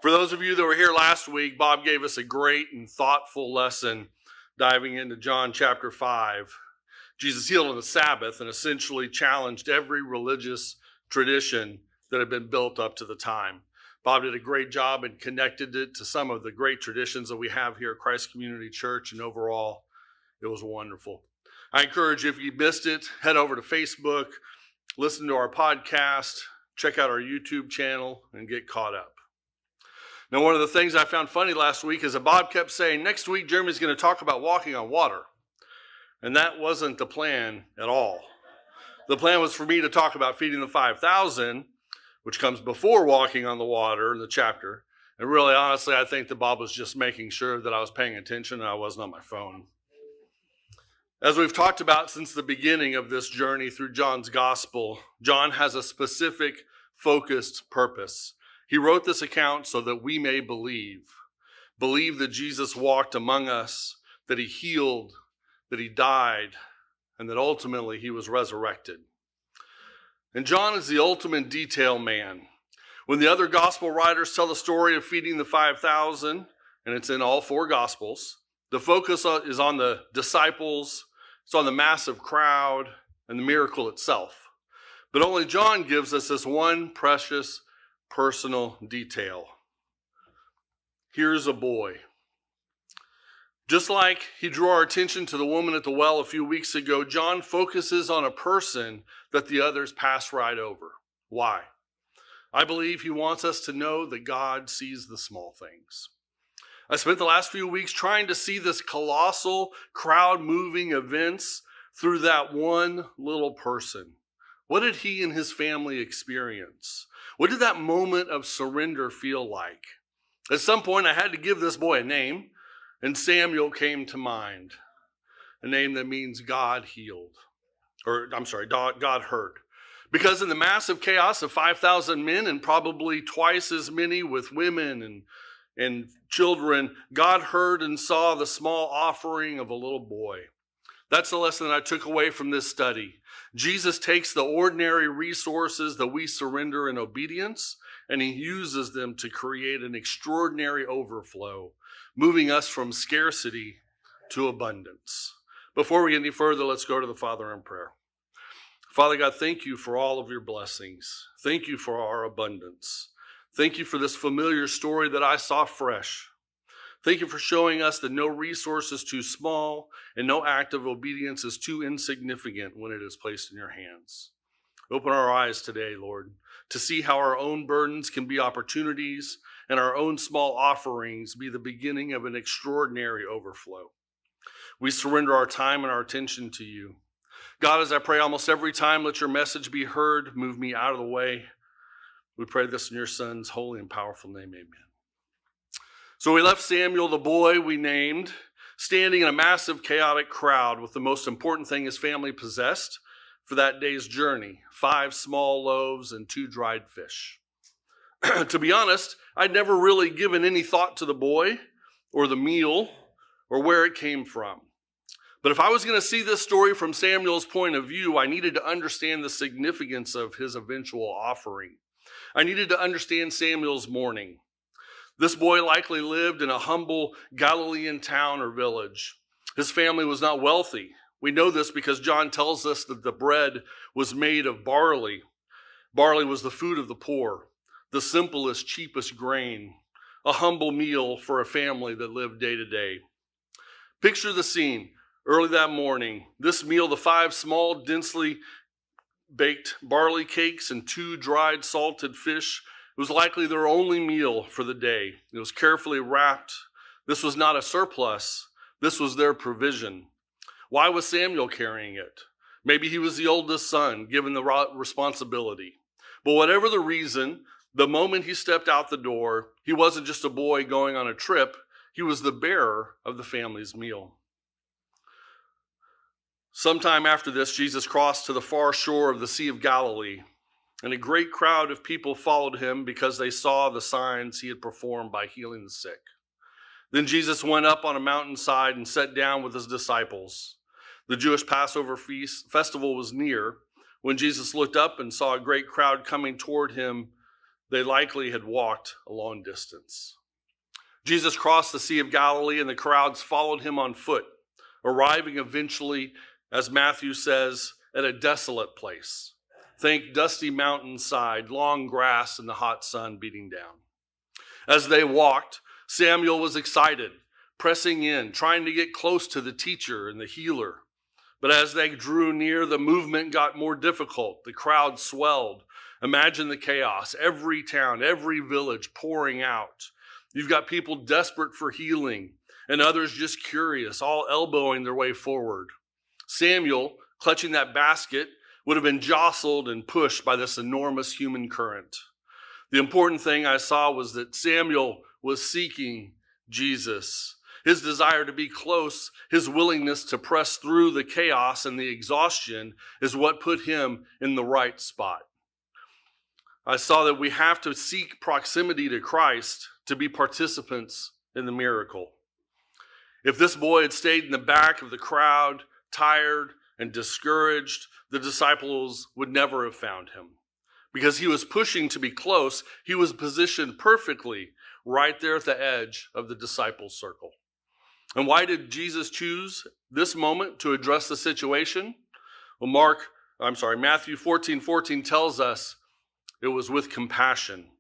For those of you that were here last week, Bob gave us a great and thoughtful lesson diving into John chapter 5. Jesus healed on the Sabbath and essentially challenged every religious tradition that had been built up to the time. Bob did a great job and connected it to some of the great traditions that we have here at Christ Community Church, and overall, it was wonderful. I encourage you, if you missed it, head over to Facebook, listen to our podcast, check out our YouTube channel, and get caught up. Now, one of the things I found funny last week is that Bob kept saying, next week, Jeremy's going to talk about walking on water. And that wasn't the plan at all. The plan was for me to talk about feeding the 5,000, which comes before walking on the water in the chapter. And really, honestly, I think that Bob was just making sure that I was paying attention and I wasn't on my phone. As we've talked about since the beginning of this journey through John's gospel, John has a specific, focused purpose. He wrote this account so that we may believe that Jesus walked among us, that he healed, that he died, and that ultimately he was resurrected. And John is the ultimate detail man. When the other gospel writers tell the story of feeding the 5,000, and it's in all four gospels, the focus is on the disciples, it's on the massive crowd, and the miracle itself. But only John gives us this one precious personal detail. Here's a boy. Just like he drew our attention to the woman at the well a few weeks ago, John focuses on a person that the others pass right over. Why? I believe he wants us to know that God sees the small things. I spent the last few weeks trying to see this colossal crowd-moving events through that one little person. What did he and his family experience? What did that moment of surrender feel like? At some point, I had to give this boy a name, and Samuel came to mind, a name that means God healed, God heard. Because in the massive chaos of 5,000 men and probably twice as many with women and children, God heard and saw the small offering of a little boy. That's the lesson that I took away from this study. Jesus takes the ordinary resources that we surrender in obedience, and he uses them to create an extraordinary overflow, moving us from scarcity to abundance. Before we get any further, let's go to the Father in prayer. Father God, thank you for all of your blessings. Thank you for our abundance. Thank you for this familiar story that I saw fresh. Thank you for showing us that no resource is too small and no act of obedience is too insignificant when it is placed in your hands. Open our eyes today, Lord, to see how our own burdens can be opportunities and our own small offerings be the beginning of an extraordinary overflow. We surrender our time and our attention to you. God, as I pray almost every time, let your message be heard. Move me out of the way. We pray this in your Son's holy and powerful name, amen. So we left Samuel, the boy we named, standing in a massive chaotic crowd with the most important thing his family possessed for that day's journey, 5 small loaves and 2 dried fish. To be honest, I'd never really given any thought to the boy or the meal or where it came from. But if I was going to see this story from Samuel's point of view, I needed to understand the significance of his eventual offering. I needed to understand Samuel's mourning. This boy likely lived in a humble Galilean town or village. His family was not wealthy. We know this because John tells us that the bread was made of barley. Barley was the food of the poor, the simplest, cheapest grain, a humble meal for a family that lived day to day. Picture the scene. Early that morning, this meal, the 5 small, densely baked barley cakes and 2 dried salted fish, it was likely their only meal for the day. It was carefully wrapped. This was not a surplus. This was their provision. Why was Samuel carrying it? Maybe he was the oldest son, given the responsibility. But whatever the reason, the moment he stepped out the door, he wasn't just a boy going on a trip. He was the bearer of the family's meal. Sometime after this, Jesus crossed to the far shore of the Sea of Galilee, and a great crowd of people followed him because they saw the signs he had performed by healing the sick. Then Jesus went up on a mountainside and sat down with his disciples. The Jewish Passover festival was near. When Jesus looked up and saw a great crowd coming toward him, They likely had walked a long distance. Jesus crossed the Sea of Galilee, and the crowds followed him on foot, arriving eventually, as Matthew says, at a desolate place. Think dusty mountainside, long grass, and the hot sun beating down. As they walked, Samuel was excited, pressing in, trying to get close to the teacher and the healer. But as they drew near, the movement got more difficult. The crowd swelled. Imagine the chaos. Every town, every village pouring out. You've got people desperate for healing and others just curious, all elbowing their way forward. Samuel, clutching that basket, would have been jostled and pushed by this enormous human current. The important thing I saw was that Samuel was seeking Jesus. His desire to be close, his willingness to press through the chaos and the exhaustion is what put him in the right spot. I saw that we have to seek proximity to Christ to be participants in the miracle. If this boy had stayed in the back of the crowd, tired and discouraged, the disciples would never have found him. Because he was pushing to be close, he was positioned perfectly right there at the edge of the disciples' circle. And why did Jesus choose this moment to address the situation? Well, Matthew 14:14 tells us it was with compassion.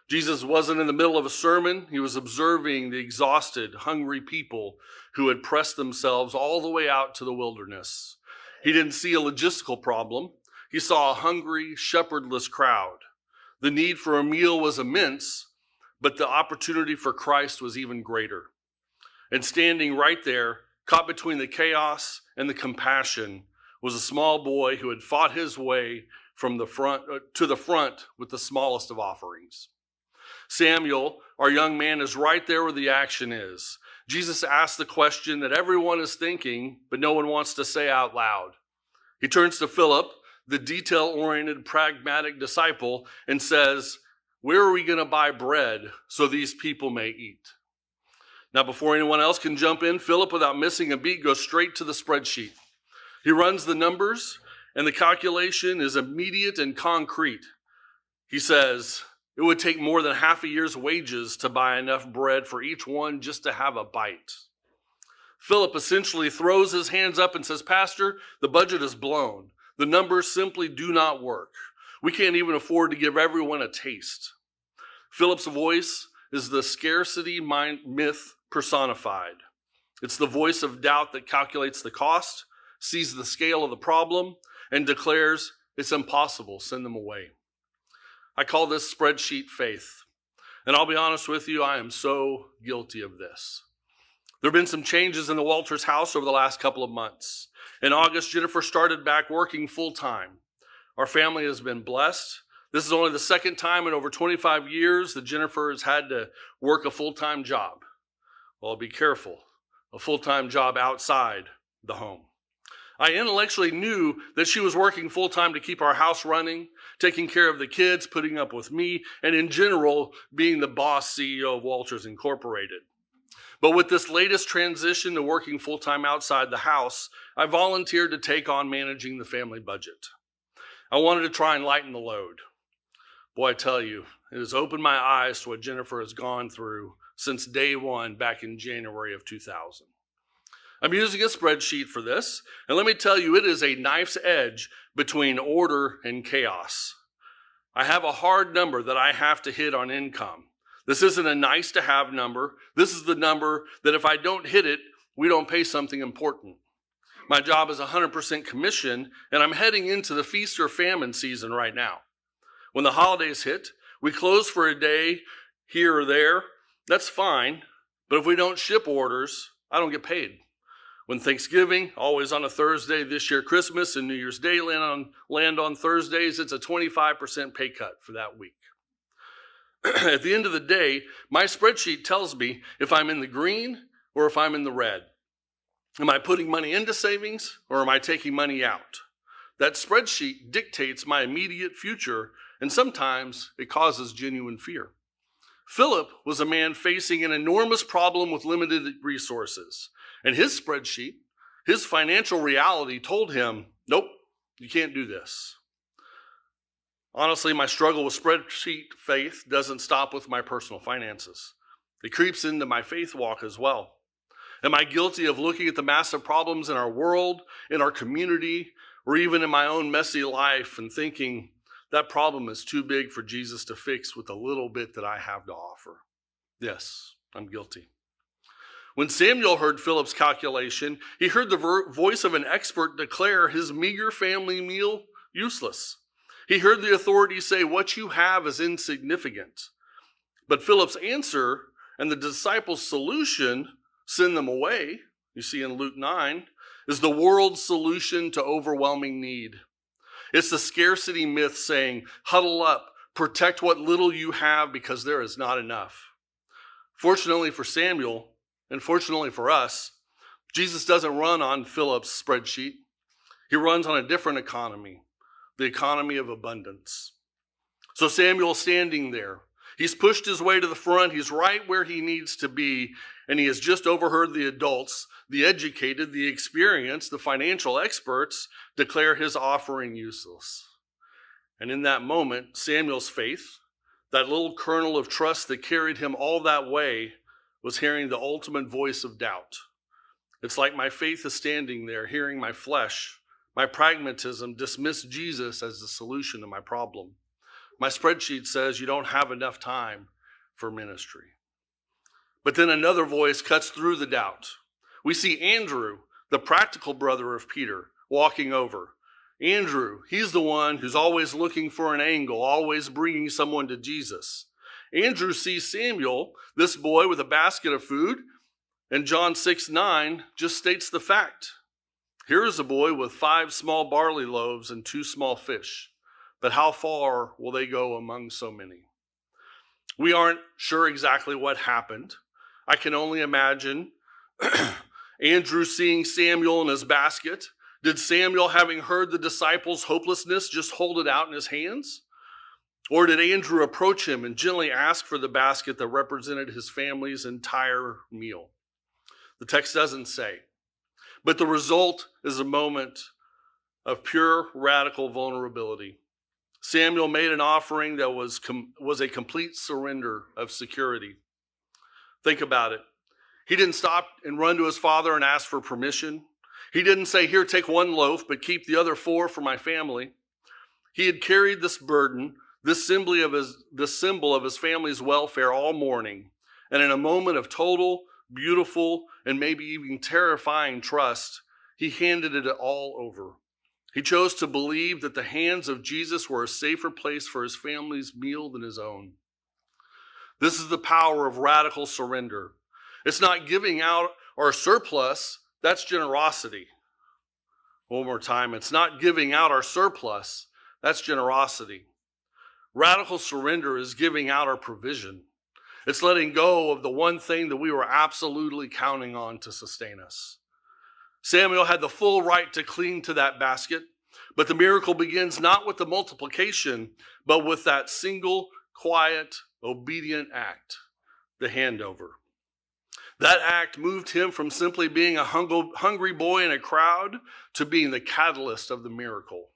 Jesus wasn't in the middle of a sermon. He was observing the exhausted, hungry people who had pressed themselves all the way out to the wilderness. He didn't see a logistical problem. He saw a hungry, shepherdless crowd. The need for a meal was immense, but the opportunity for Christ was even greater. And standing right there, caught between the chaos and the compassion, was a small boy who had fought his way from the front to the front with the smallest of offerings. Samuel, our young man, is right there where the action is. Jesus asked the question that everyone is thinking, but no one wants to say out loud. He turns to Philip, the detail-oriented, pragmatic disciple, and says, "Where are we going to buy bread so these people may eat?" Now, before anyone else can jump in, Philip, without missing a beat, goes straight to the spreadsheet. He runs the numbers, and the calculation is immediate and concrete. He says, it would take more than half a year's wages to buy enough bread for each one just to have a bite. Philip essentially throws his hands up and says, "Pastor, the budget is blown. The numbers simply do not work. We can't even afford to give everyone a taste." Philip's voice is the scarcity myth personified. It's the voice of doubt that calculates the cost, sees the scale of the problem, and declares it's impossible, send them away. I call this spreadsheet faith. And I'll be honest with you, I am so guilty of this. There have been some changes in the Walters house over the last couple of months. In August, Jennifer started back working full-time. Our family has been blessed. This is only the second time in over 25 years that Jennifer has had to work a full-time job. Well, be careful, a full-time job outside the home. I intellectually knew that she was working full-time to keep our house running, taking care of the kids, putting up with me, and in general, being the boss CEO of Walters Incorporated. But with this latest transition to working full-time outside the house, I volunteered to take on managing the family budget. I wanted to try and lighten the load. Boy, I tell you, it has opened my eyes to what Jennifer has gone through since day one back in January of 2000. I'm using a spreadsheet for this, and let me tell you, it is a knife's edge between order and chaos. I have a hard number that I have to hit on income. This isn't a nice to have number. This is the number that if I don't hit it, we don't pay something important. My job is 100% commission, and I'm heading into the feast or famine season right now. When the holidays hit, we close for a day here or there. That's fine, but if we don't ship orders, I don't get paid. When Thanksgiving, always on a Thursday, this year Christmas and New Year's Day land on Thursdays, it's a 25% pay cut for that week. At the end of the day, my spreadsheet tells me if I'm in the green or if I'm in the red. Am I putting money into savings or am I taking money out? That spreadsheet dictates my immediate future, and sometimes it causes genuine fear. Philip was a man facing an enormous problem with limited resources. And his spreadsheet, his financial reality told him, nope, you can't do this. Honestly, my struggle with spreadsheet faith doesn't stop with my personal finances. It creeps into my faith walk as well. Am I guilty of looking at the massive problems in our world, in our community, or even in my own messy life and thinking that problem is too big for Jesus to fix with the little bit that I have to offer? Yes, I'm guilty. When Samuel heard Philip's calculation, he heard the voice of an expert declare his meager family meal useless. He heard the authorities say, "What you have is insignificant." But Philip's answer and the disciples' solution, "Send them away," you see in Luke 9, is the world's solution to overwhelming need. It's the scarcity myth saying, huddle up, protect what little you have because there is not enough. Fortunately for Samuel, and fortunately for us, Jesus doesn't run on Philip's spreadsheet. He runs on a different economy, the economy of abundance. So Samuel's standing there. He's pushed his way to the front. He's right where he needs to be. And he has just overheard the adults, the educated, the experienced, the financial experts declare his offering useless. And in that moment, Samuel's faith, that little kernel of trust that carried him all that way, was hearing the ultimate voice of doubt. It's like my faith is standing there, hearing my flesh, my pragmatism dismiss Jesus as the solution to my problem. My spreadsheet says you don't have enough time for ministry. But then another voice cuts through the doubt. We see Andrew, the practical brother of Peter, walking over. Andrew, he's the one who's always looking for an angle, always bringing someone to Jesus. Andrew sees Samuel, this boy with a basket of food, and John 6:9 just states the fact. Here is a boy with 5 small barley loaves and 2 small fish. But how far will they go among so many? We aren't sure exactly what happened. I can only imagine Andrew seeing Samuel in his basket. Did Samuel, having heard the disciples' hopelessness, just hold it out in his hands? Or did Andrew approach him and gently ask for the basket that represented his family's entire meal? The text doesn't say. But the result is a moment of pure, radical vulnerability. Samuel made an offering that was a complete surrender of security. Think about it. He didn't stop and run to his father and ask for permission. He didn't say, "Here, take 1 loaf, but keep the other 4 for my family." He had carried this burden, this symbol of his family's welfare all morning. And in a moment of total, beautiful, and maybe even terrifying trust, he handed it all over. He chose to believe that the hands of Jesus were a safer place for his family's meal than his own. This is the power of radical surrender. It's not giving out our surplus, that's generosity. One more time, it's not giving out our surplus, that's generosity. Radical surrender is giving out our provision. It's letting go of the one thing that we were absolutely counting on to sustain us. Samuel had the full right to cling to that basket, but the miracle begins not with the multiplication, but with that single, quiet, obedient act, the handover. That act moved him from simply being a hungry boy in a crowd to being the catalyst of the miracle.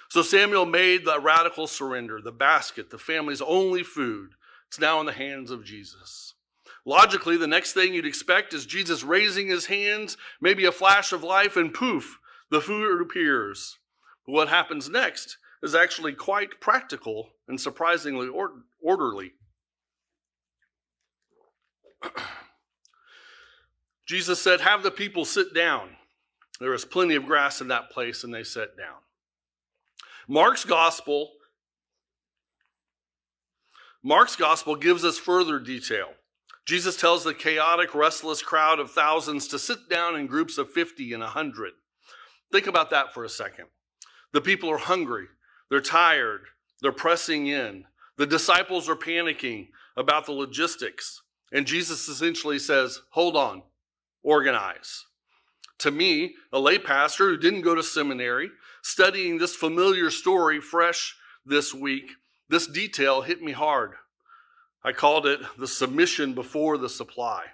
So Samuel made the radical surrender, the basket, the family's only food. It's now in the hands of Jesus. Logically, the next thing you'd expect is Jesus raising his hands, maybe a flash of life, and poof, the food appears. But what happens next is actually quite practical and surprisingly orderly. Jesus said, "Have the people sit down." There was plenty of grass in that place, and they sat down. Mark's gospel gives us further detail. Jesus tells the chaotic, restless crowd of thousands to sit down in groups of 50 and 100. Think about that for a second. The people are hungry. They're tired. They're pressing in. The disciples are panicking about the logistics. And Jesus essentially says, hold on, organize. To me, a lay pastor who didn't go to seminary, studying this familiar story fresh this week, this detail hit me hard. I called it the submission before the supply.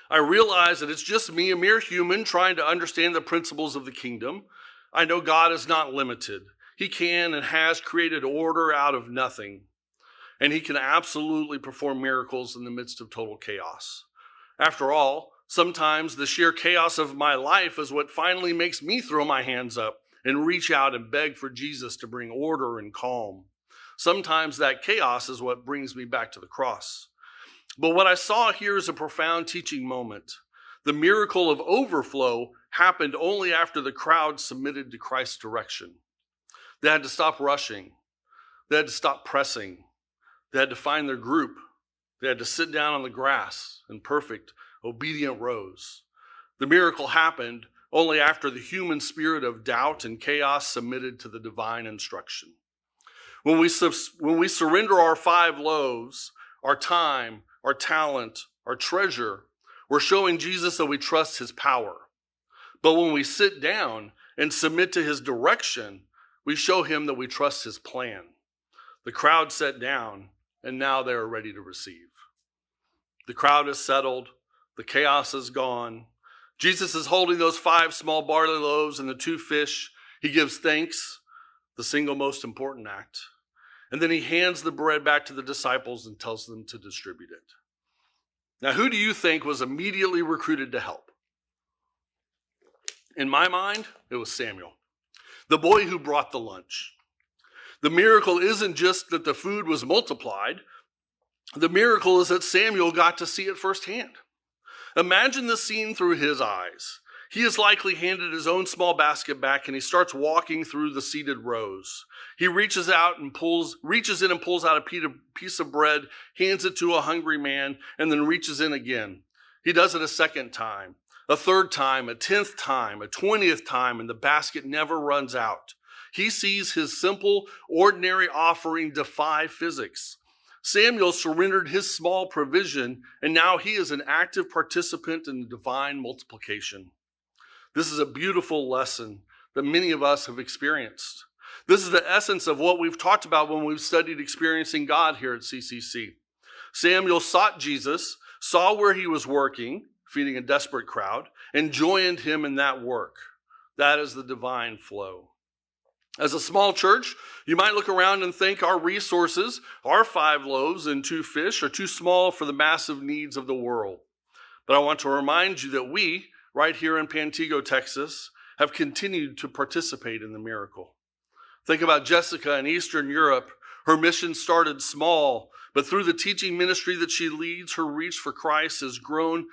I realize that it's just me, a mere human, trying to understand the principles of the kingdom. I know God is not limited. He can and has created order out of nothing. And he can absolutely perform miracles in the midst of total chaos. After all, sometimes the sheer chaos of my life is what finally makes me throw my hands up and reach out and beg for Jesus to bring order and calm. Sometimes that chaos is what brings me back to the cross. But what I saw here is a profound teaching moment. The miracle of overflow happened only after the crowd submitted to Christ's direction. They had to stop rushing. They had to stop pressing. They had to find their group. They had to sit down on the grass in perfect, obedient rows. The miracle happened only after the human spirit of doubt and chaos submitted to the divine instruction. When we surrender our 5 loaves, our time, our talent, our treasure, we're showing Jesus that we trust his power. But when we sit down and submit to his direction, we show him that we trust his plan. The crowd sat down, and now they are ready to receive. The crowd is settled. The chaos is gone. Jesus is holding those 5 small barley loaves and the 2 fish. He gives thanks, the single most important act. And then he hands the bread back to the disciples and tells them to distribute it. Now, who do you think was immediately recruited to help? In my mind, it was Samuel, the boy who brought the lunch. The miracle isn't just that the food was multiplied. The miracle is that Samuel got to see it firsthand. Imagine the scene through his eyes. He is likely handed his own small basket back, and he starts walking through the seated rows. He reaches in and pulls out a piece of bread, hands it to a hungry man, and then reaches in again. He does it a second time, a third time, a 10th time, a 20th time, and the basket never runs out. He sees his simple, ordinary offering defy physics. Samuel surrendered his small provision, and now he is an active participant in the divine multiplication. This is a beautiful lesson that many of us have experienced. This is the essence of what we've talked about when we've studied experiencing God here at CCC. Samuel sought Jesus, saw where he was working, feeding a desperate crowd, and joined him in that work. That is the divine flow. As a small church, you might look around and think our resources, our 5 loaves and 2 fish, are too small for the massive needs of the world. But I want to remind you that we, right here in Pantego, Texas, have continued to participate in the miracle. Think about Jessica in Eastern Europe. Her mission started small, but through the teaching ministry that she leads, her reach for Christ has grown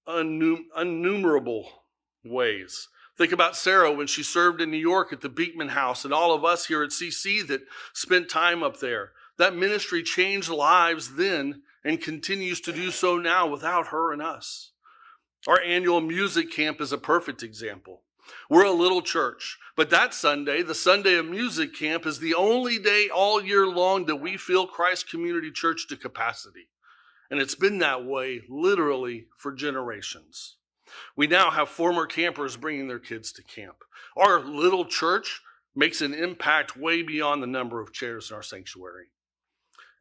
innumerable ways. Think about Sarah when she served in New York at the Beekman House, and all of us here at CC that spent time up there. That ministry changed lives then and continues to do so now without her and us. Our annual music camp is a perfect example. We're a little church, but that Sunday, the Sunday of music camp, is the only day all year long that we fill Christ Community Church to capacity. And it's been that way literally for generations. We now have former campers bringing their kids to camp. Our little church makes an impact way beyond the number of chairs in our sanctuary.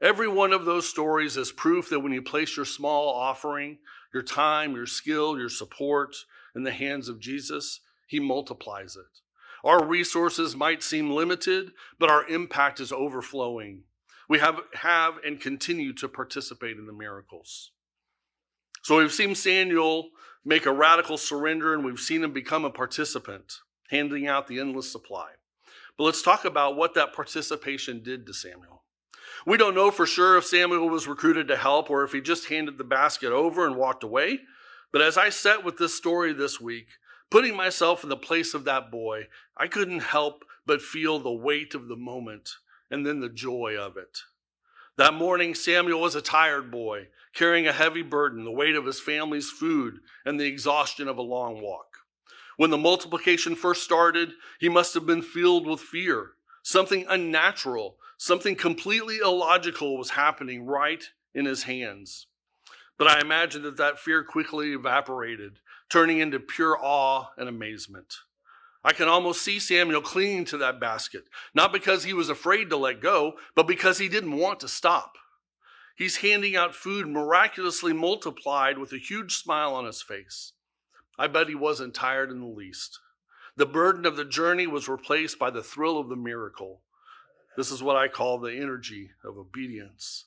Every one of those stories is proof that when you place your small offering, your time, your skill, your support in the hands of Jesus, he multiplies it. Our resources might seem limited, but our impact is overflowing. We have and continue to participate in the miracles. So we've seen Samuel make a radical surrender, and we've seen him become a participant, handing out the endless supply. But let's talk about what that participation did to Samuel. We don't know for sure if Samuel was recruited to help or if he just handed the basket over and walked away. But as I sat with this story this week, putting myself in the place of that boy, I couldn't help but feel the weight of the moment and then the joy of it. That morning, Samuel was a tired boy, carrying a heavy burden, the weight of his family's food and the exhaustion of a long walk. When the multiplication first started, he must have been filled with fear. Something unnatural, something completely illogical was happening right in his hands. But I imagine that fear quickly evaporated, turning into pure awe and amazement. I can almost see Samuel clinging to that basket, not because he was afraid to let go, but because he didn't want to stop. He's handing out food miraculously multiplied with a huge smile on his face. I bet he wasn't tired in the least. The burden of the journey was replaced by the thrill of the miracle. This is what I call the energy of obedience.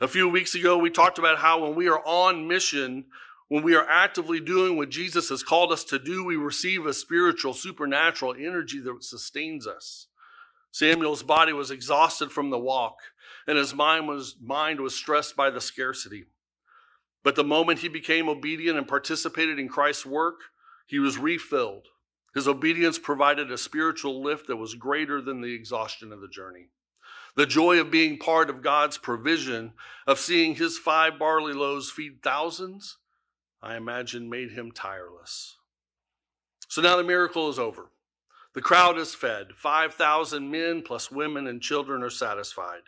A few weeks ago, we talked about how when we are on mission, when we are actively doing what Jesus has called us to do, we receive a spiritual, supernatural energy that sustains us. Samuel's body was exhausted from the walk, and his mind was stressed by the scarcity. But the moment he became obedient and participated in Christ's work, he was refilled. His obedience provided a spiritual lift that was greater than the exhaustion of the journey. The joy of being part of God's provision, of seeing his 5 barley loaves feed thousands, I imagine made him tireless. So now the miracle is over. The crowd is fed. 5,000 men plus women and children are satisfied.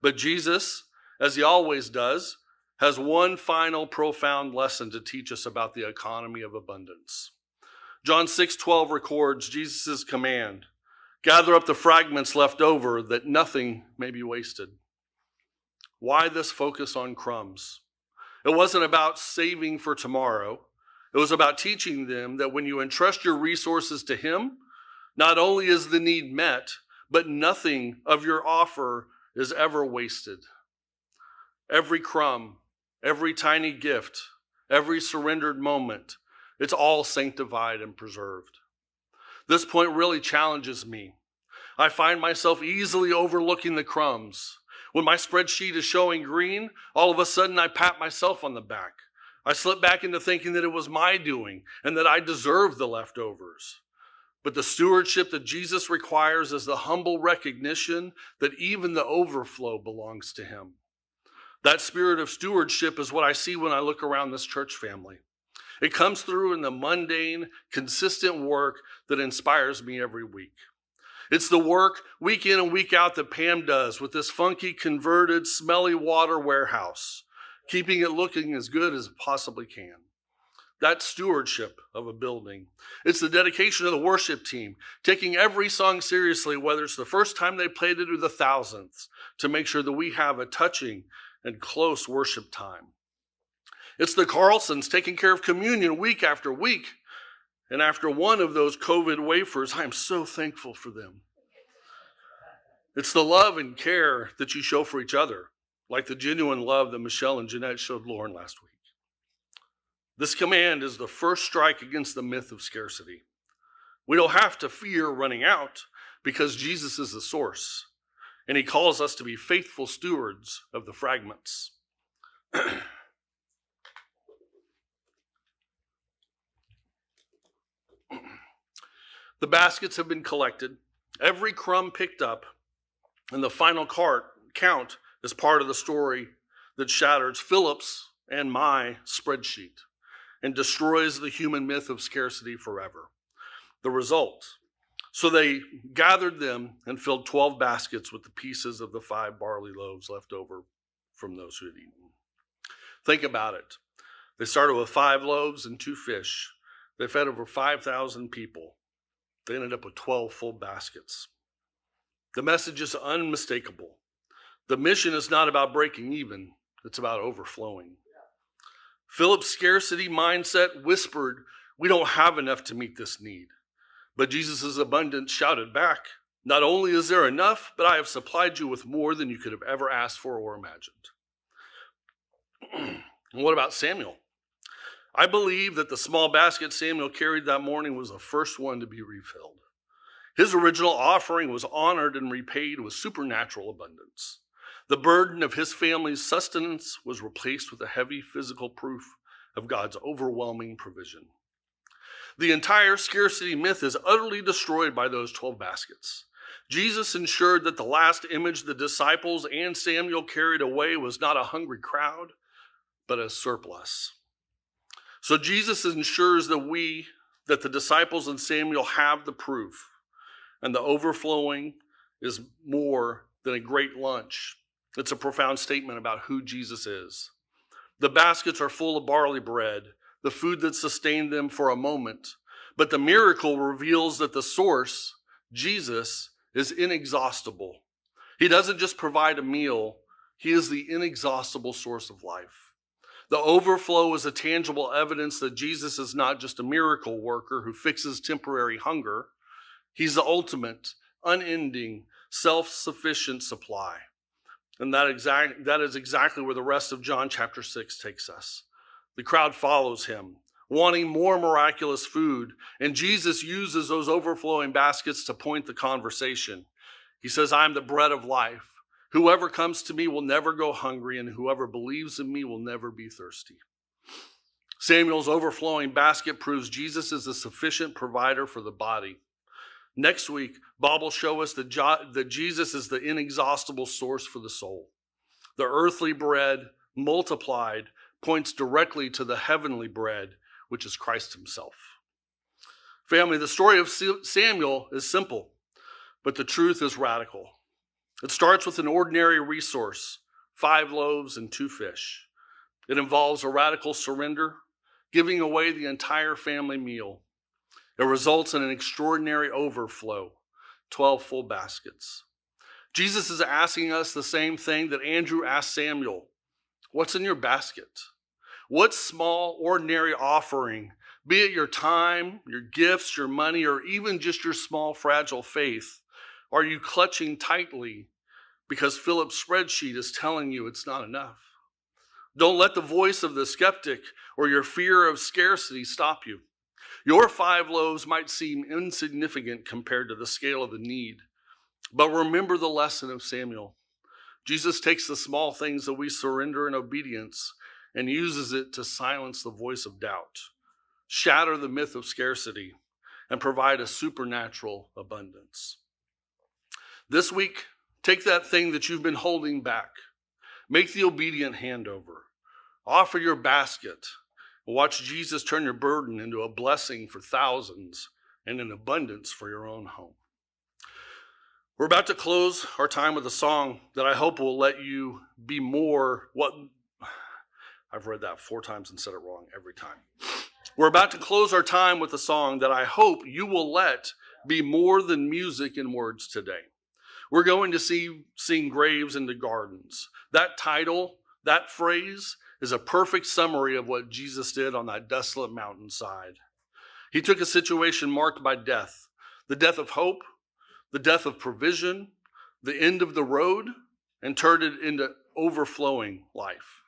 But Jesus, as he always does, has one final profound lesson to teach us about the economy of abundance. John 6:12 records Jesus' command, "Gather up the fragments left over that nothing may be wasted." Why this focus on crumbs? It wasn't about saving for tomorrow. It was about teaching them that when you entrust your resources to him, not only is the need met, but nothing of your offer is ever wasted. Every crumb, every tiny gift, every surrendered moment, it's all sanctified and preserved. This point really challenges me. I find myself easily overlooking the crumbs. When my spreadsheet is showing green, all of a sudden I pat myself on the back. I slip back into thinking that it was my doing and that I deserve the leftovers. But the stewardship that Jesus requires is the humble recognition that even the overflow belongs to him. That spirit of stewardship is what I see when I look around this church family. It comes through in the mundane, consistent work that inspires me every week. It's the work week in and week out that Pam does with this funky, converted, smelly water warehouse, keeping it looking as good as it possibly can. That's stewardship of a building. It's the dedication of the worship team, taking every song seriously, whether it's the first time they played it or the thousandth, to make sure that we have a touching and close worship time. It's the Carlsons taking care of communion week after week. And after one of those COVID wafers, I am so thankful for them. It's the love and care that you show for each other, like the genuine love that Michelle and Jeanette showed Lauren last week. This command is the first strike against the myth of scarcity. We don't have to fear running out because Jesus is the source, and he calls us to be faithful stewards of the fragments. The baskets have been collected, every crumb picked up, and the final count is part of the story that shatters Philip's and my spreadsheet and destroys the human myth of scarcity forever. The result: so they gathered them and filled 12 baskets with the pieces of the 5 barley loaves left over from those who had eaten. Think about it. They started with 5 loaves and 2 fish. They fed over 5,000 people. They ended up with 12 full baskets. The message is unmistakable. The mission is not about breaking even. It's about overflowing. Philip's scarcity mindset whispered, "We don't have enough to meet this need." But Jesus' abundance shouted back, "Not only is there enough, but I have supplied you with more than you could have ever asked for or imagined." And what about Samuel? I believe that the small basket Samuel carried that morning was the first one to be refilled. His original offering was honored and repaid with supernatural abundance. The burden of his family's sustenance was replaced with a heavy physical proof of God's overwhelming provision. The entire scarcity myth is utterly destroyed by those 12 baskets. Jesus ensured that the last image the disciples and Samuel carried away was not a hungry crowd, but a surplus. So Jesus ensures that the disciples and Samuel have the proof, and the overflowing is more than a great lunch. It's a profound statement about who Jesus is. The baskets are full of barley bread, the food that sustained them for a moment, but the miracle reveals that the source, Jesus, is inexhaustible. He doesn't just provide a meal, he is the inexhaustible source of life. The overflow is a tangible evidence that Jesus is not just a miracle worker who fixes temporary hunger. He's the ultimate, unending, self-sufficient supply. And that is exactly where the rest of John chapter 6 takes us. The crowd follows him, wanting more miraculous food, and Jesus uses those overflowing baskets to point the conversation. He says, I'm the bread of life. Whoever comes to me will never go hungry, and whoever believes in me will never be thirsty. Samuel's overflowing basket proves Jesus is the sufficient provider for the body. Next week, Bob will show us that Jesus is the inexhaustible source for the soul. The earthly bread, multiplied, points directly to the heavenly bread, which is Christ himself. Family, the story of Samuel is simple, but the truth is radical. It starts with an ordinary resource, 5 loaves and 2 fish. It involves a radical surrender, giving away the entire family meal. It results in an extraordinary overflow, 12 full baskets. Jesus is asking us the same thing that Andrew asked Samuel. What's in your basket? What small, ordinary offering, be it your time, your gifts, your money, or even just your small, fragile faith, are you clutching tightly because Philip's spreadsheet is telling you it's not enough? Don't let the voice of the skeptic or your fear of scarcity stop you. Your 5 loaves might seem insignificant compared to the scale of the need, but remember the lesson of Samuel. Jesus takes the small things that we surrender in obedience and uses it to silence the voice of doubt, shatter the myth of scarcity, and provide a supernatural abundance. This week, take that thing that you've been holding back. Make the obedient handover. Offer your basket. Watch Jesus turn your burden into a blessing for thousands and an abundance for your own home. We're about to close our time with a song that I hope will let you be more what... I've read that 4 times and said it wrong every time. We're about to close our time with a song that I hope you will let be more than music and words today. We're going to sing Graves into Gardens. That title, that phrase, is a perfect summary of what Jesus did on that desolate mountainside. He took a situation marked by death, the death of hope, the death of provision, the end of the road, and turned it into overflowing life.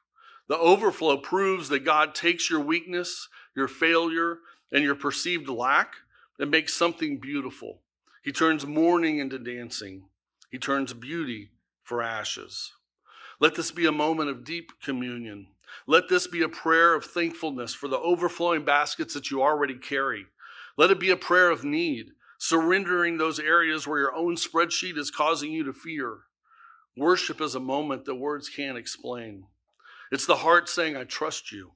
The overflow proves that God takes your weakness, your failure, and your perceived lack and makes something beautiful. He turns mourning into dancing. He turns beauty for ashes. Let this be a moment of deep communion. Let this be a prayer of thankfulness for the overflowing baskets that you already carry. Let it be a prayer of need, surrendering those areas where your own spreadsheet is causing you to fear. Worship is a moment that words can't explain. It's the heart saying, I trust you.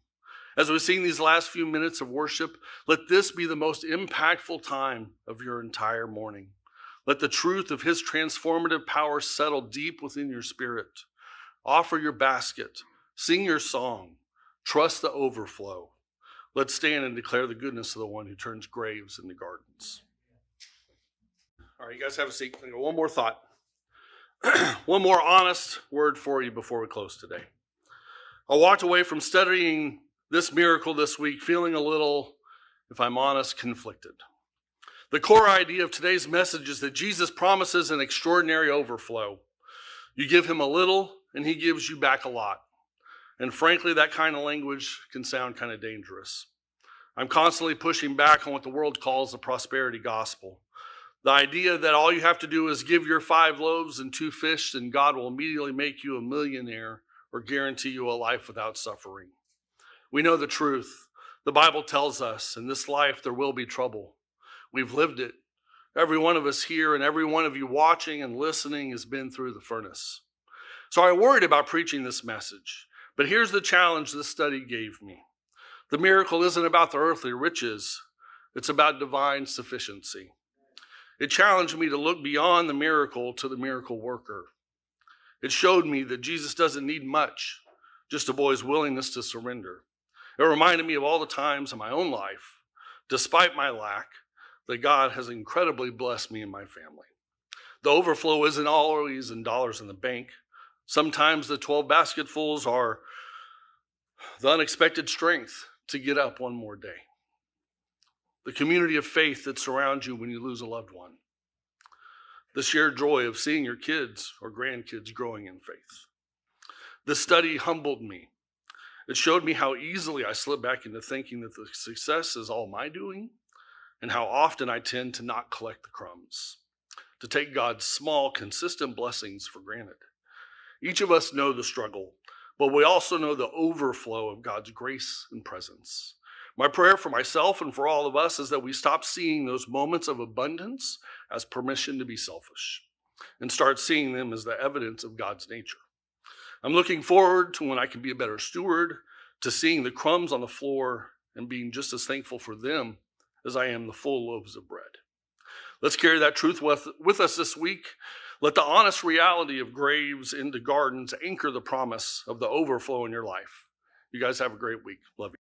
As we sing these last few minutes of worship, let this be the most impactful time of your entire morning. Let the truth of his transformative power settle deep within your spirit. Offer your basket. Sing your song. Trust the overflow. Let's stand and declare the goodness of the one who turns graves into gardens. All right, you guys have a seat. One more thought. One more honest word for you before we close today. I walked away from studying this miracle this week feeling a little, if I'm honest, conflicted. The core idea of today's message is that Jesus promises an extraordinary overflow. You give him a little, and he gives you back a lot. And frankly, that kind of language can sound kind of dangerous. I'm constantly pushing back on what the world calls the prosperity gospel. The idea that all you have to do is give your 5 loaves and 2 fish, and God will immediately make you a millionaire or guarantee you a life without suffering. We know the truth. The Bible tells us in this life there will be trouble. We've lived it. Every one of us here and every one of you watching and listening has been through the furnace. So I worried about preaching this message. But here's the challenge this study gave me. The miracle isn't about the earthly riches. It's about divine sufficiency. It challenged me to look beyond the miracle to the miracle worker. It showed me that Jesus doesn't need much, just a boy's willingness to surrender. It reminded me of all the times in my own life, despite my lack, that God has incredibly blessed me and my family. The overflow isn't always in dollars in the bank. Sometimes the 12 basketfuls are the unexpected strength to get up one more day. the community of faith that surrounds you when you lose a loved one, the shared joy of seeing your kids or grandkids growing in faith. This study humbled me. It showed me how easily I slip back into thinking that the success is all my doing, and how often I tend to not collect the crumbs, to take God's small, consistent blessings for granted. Each of us know the struggle, but we also know the overflow of God's grace and presence. My prayer for myself and for all of us is that we stop seeing those moments of abundance as permission to be selfish and start seeing them as the evidence of God's nature. I'm looking forward to when I can be a better steward, to seeing the crumbs on the floor and being just as thankful for them as I am the full loaves of bread. Let's carry that truth with us this week. Let the honest reality of graves into gardens anchor the promise of the overflow in your life. You guys have a great week. Love you.